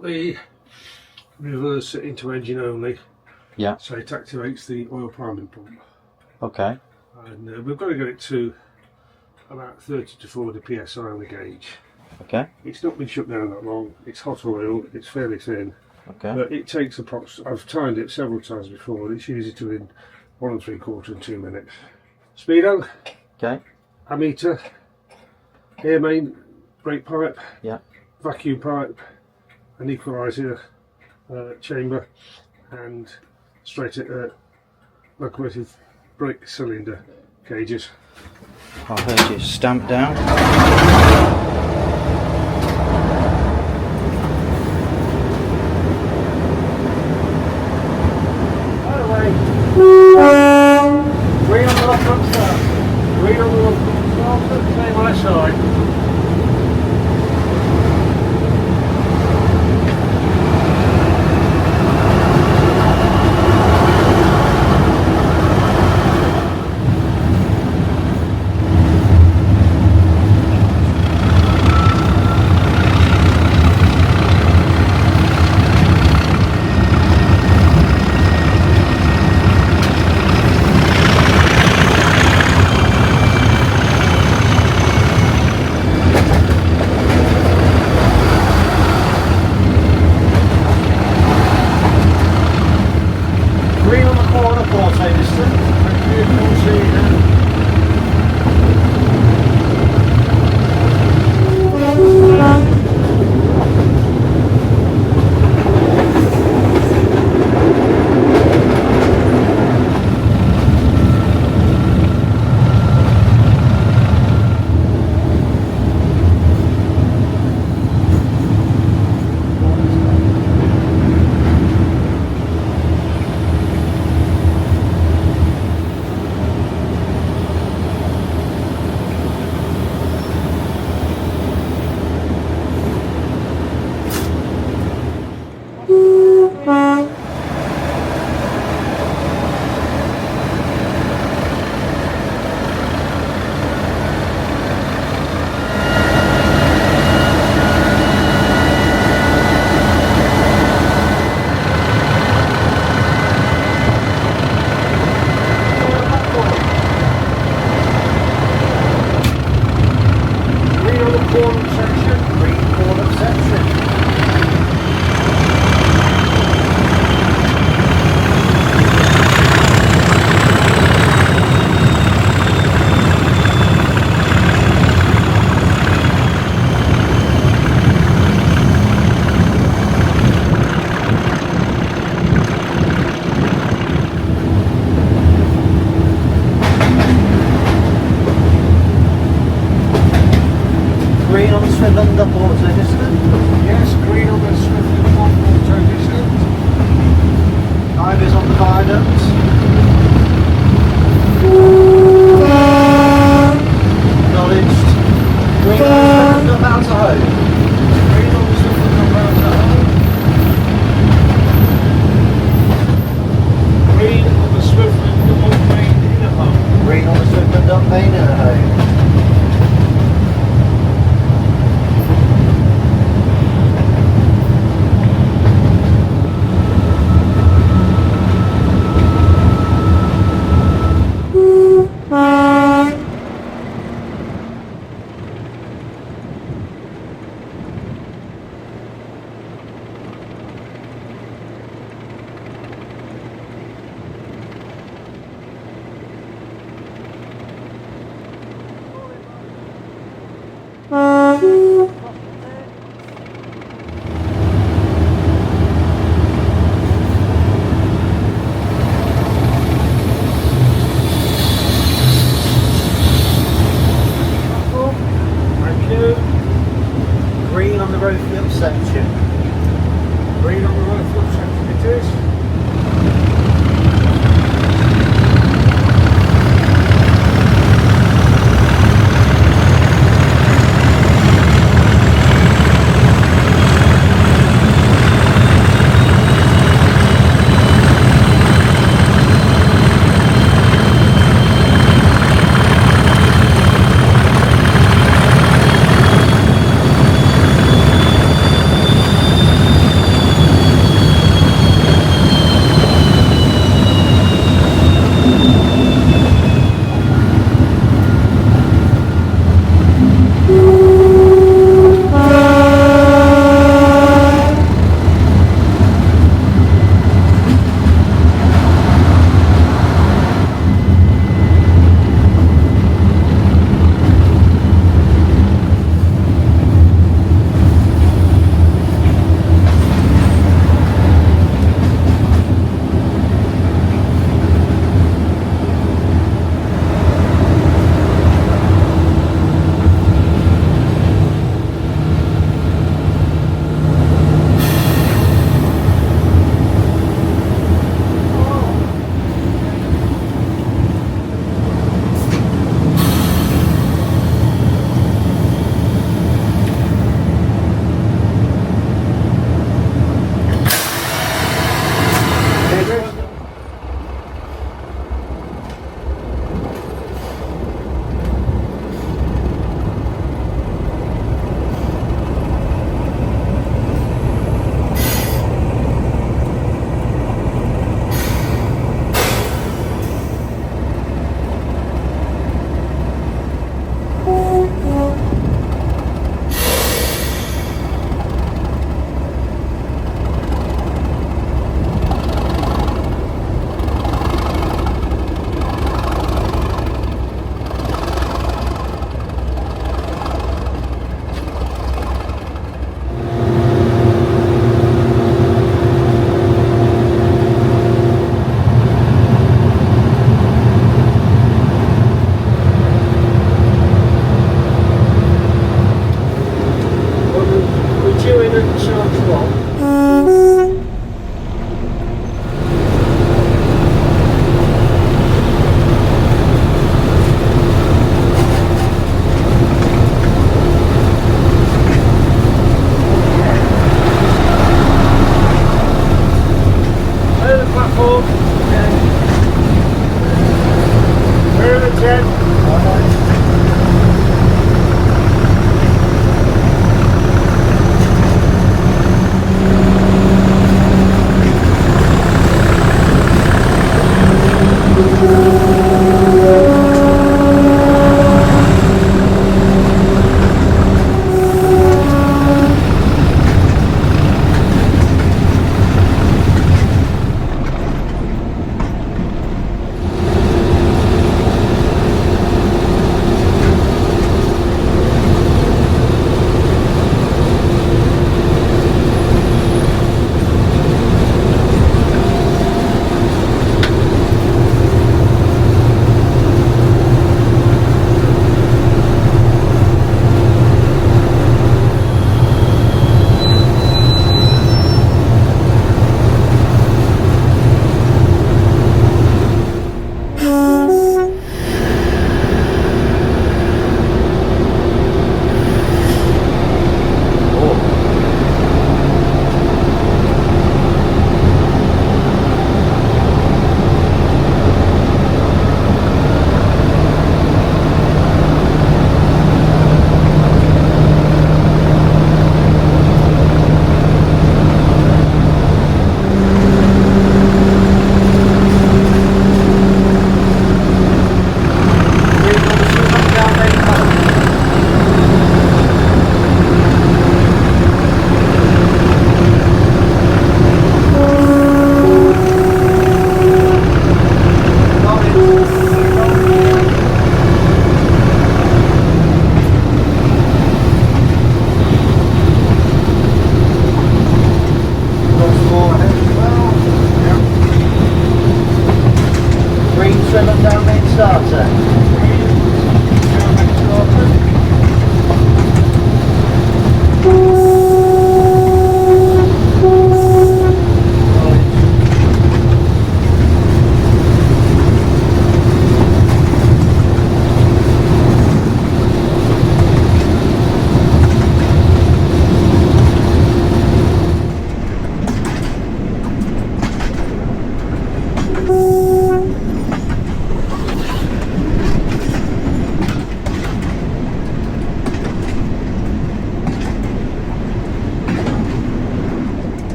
got the reverse into engine only. Yeah. So it activates the oil priming pump. Okay. And we've got to get it to about 30 to 40 psi on the gauge. Okay. It's not been shut down that long. It's hot oil. It's fairly thin. Okay. But it takes I've timed it several times before. And it's usually to within 1 3/4 and 2 minutes. Speedo. Okay. Ammeter. Air main. Brake pipe. Yeah. Vacuum pipe. An equaliser chamber. And straight at locomotive brake cylinder gauges. I heard you stamp down. Green on the left front start. Green on the left front start. Same on that side.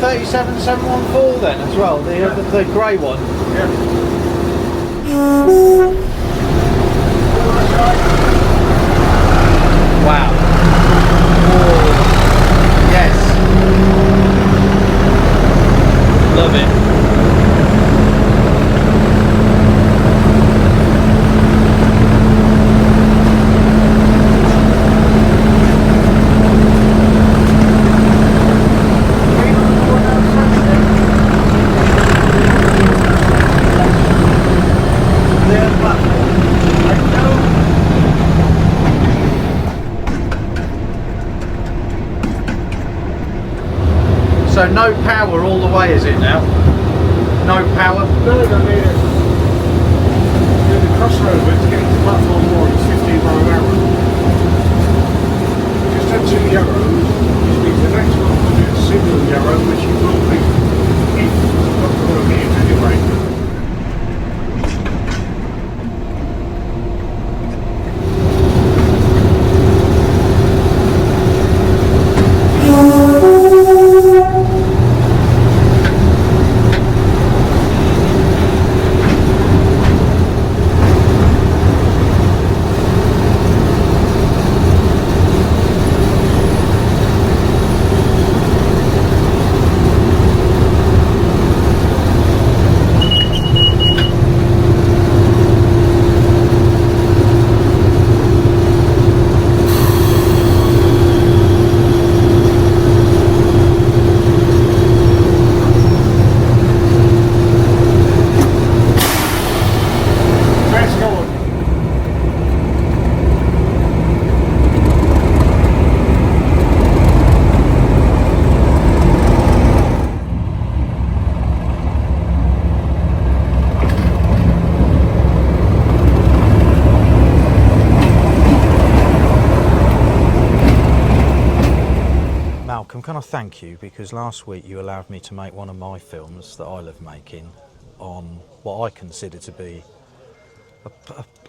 37714 then as well, the grey one. Yeah. Wow. Oh, yes. Love it. And no power all the way, is it now? No power? No, I mean, the crossover to get to platform 1 is 15 mile an hour. Just had 2 yarrows, which means the next one will be a single yarrow, which you will be in not going to be in anyway. Can I thank you, because last week you allowed me to make one of my films that I love making on what I consider to be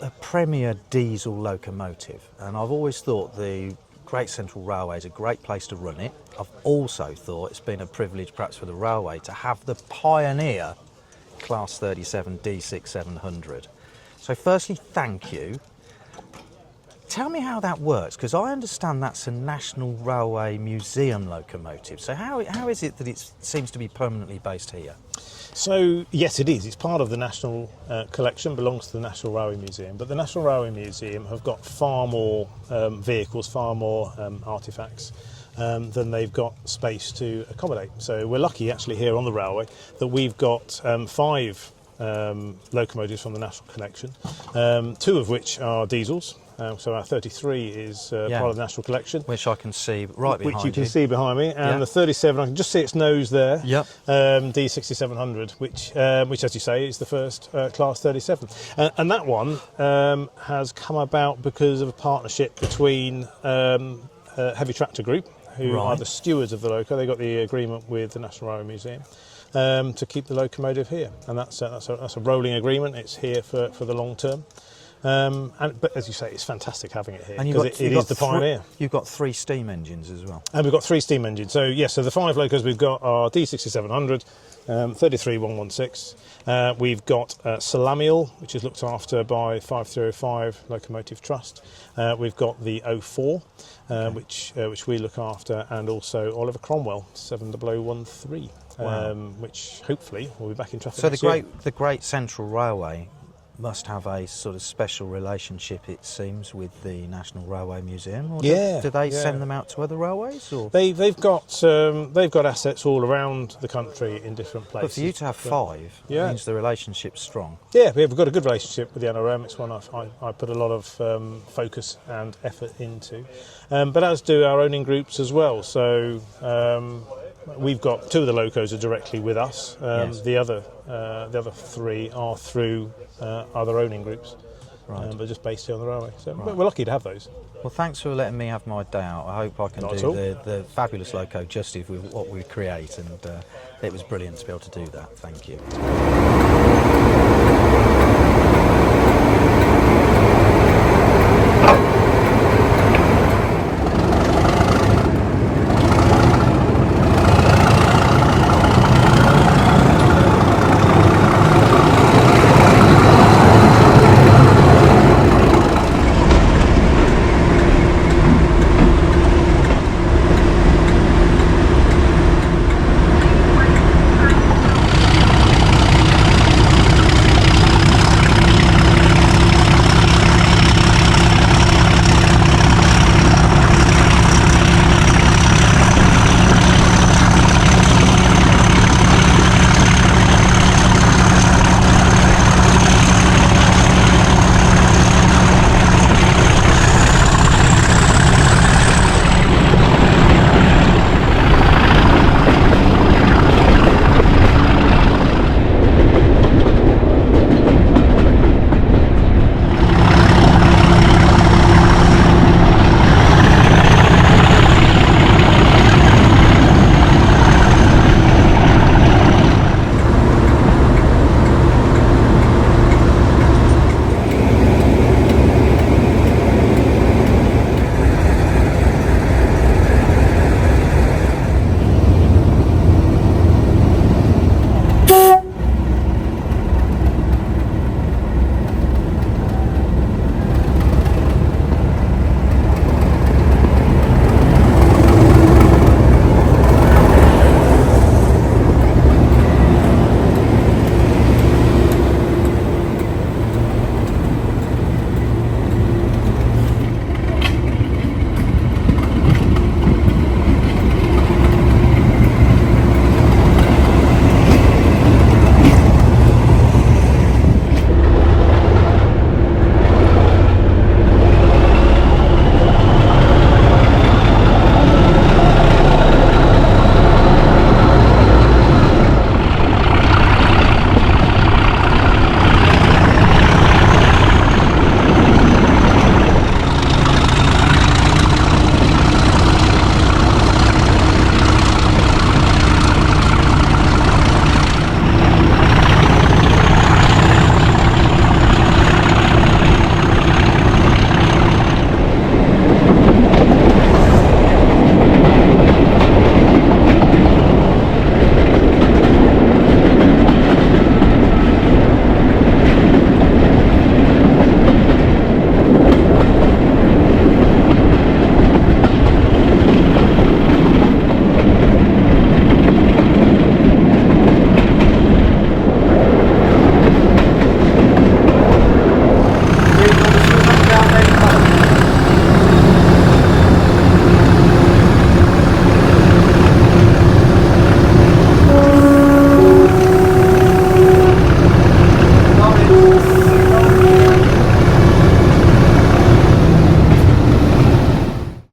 a premier diesel locomotive, and I've always thought the Great Central Railway is a great place to run it. I've also thought it's been a privilege perhaps for the railway to have the pioneer Class 37 D6700. So firstly, thank you. Tell me how that works, because I understand that's a National Railway Museum locomotive. So how is it that it seems to be permanently based here? So yes, it is. It's part of the National Collection, belongs to the National Railway Museum. But the National Railway Museum have got far more vehicles, far more artefacts than they've got space to accommodate. So we're lucky actually here on the railway that we've got 5 locomotives from the National Collection, 2 of which are diesels. So our 33 is part of the National Collection, which I can see right behind you. Which you can see behind me, and the 37, I can just see its nose there. Yep. D6700, which, as you say, is the first Class 37, and that one has come about because of a partnership between Heavy Tractor Group, who are the stewards of the loco. They got the agreement with the National Railway Museum to keep the locomotive here, and that's a rolling agreement. It's here for the long term. But as you say, it's fantastic having it here, because it is the pioneer. You've got 3 steam engines as well. And we've got 3 steam engines. So yes, so the 5 locos we've got are D6700, 33116. We've got Salamiel, which is looked after by 5305 Locomotive Trust. We've got the 04, which we look after, and also Oliver Cromwell 70013, which hopefully will be back in traffic. So the Great Central Railway must have a sort of special relationship, it seems, with the National Railway Museum. Or do they send them out to other railways? Or they've got assets all around the country in different places. But for you to have 5 means the relationship's strong. Yeah, we've got a good relationship with the NRM. It's one I put a lot of focus and effort into, but as do our owning groups as well. So we've got 2 of the locos are directly with us. The other 3 are through other owning groups, but just based here on the railway. So we're lucky to have those. Well, thanks for letting me have my day out. I hope I can do the fabulous loco justice with what we create, and it was brilliant to be able to do that. Thank you.